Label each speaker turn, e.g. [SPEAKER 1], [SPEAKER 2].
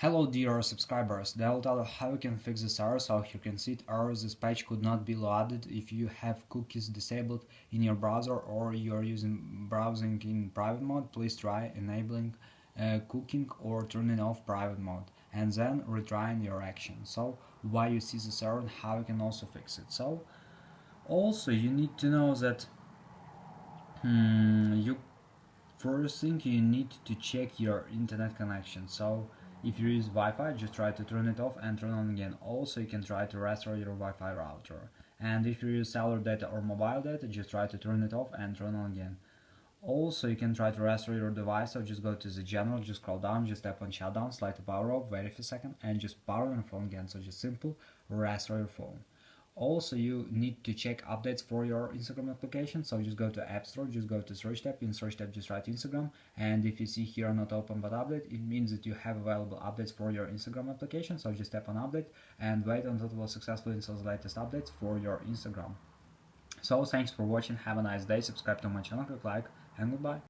[SPEAKER 1] Hello dear subscribers, they'll tell you how you can fix this error. So you can see it error, this page could not be loaded if you have cookies disabled in your browser or you're using browsing in private mode. Please try enabling cooking or turning off private mode and then retrying your action. So why you see this error and how you can also fix it. So also you need to know that you first thing you need to check your internet connection. So if you use Wi-Fi, just try to turn it off and turn on again. Also you can try to restore your Wi-Fi router. And if you use cellular data or mobile data, just try to turn it off and turn on again. Also you can try to restore your device, so just go to the general, just scroll down, just tap on shutdown, slide to power off, wait a few seconds and just power on your phone again. So just simple restore your phone. Also you need to check updates for your Instagram application, so just go to App Store, just go to search tab, in search tab just write Instagram, and if you see here not open but update, it means that you have available updates for your Instagram application. So just tap on update and wait until it will successfully install the latest updates for your Instagram. So thanks for watching, have a nice day, subscribe to my channel, click like, and goodbye.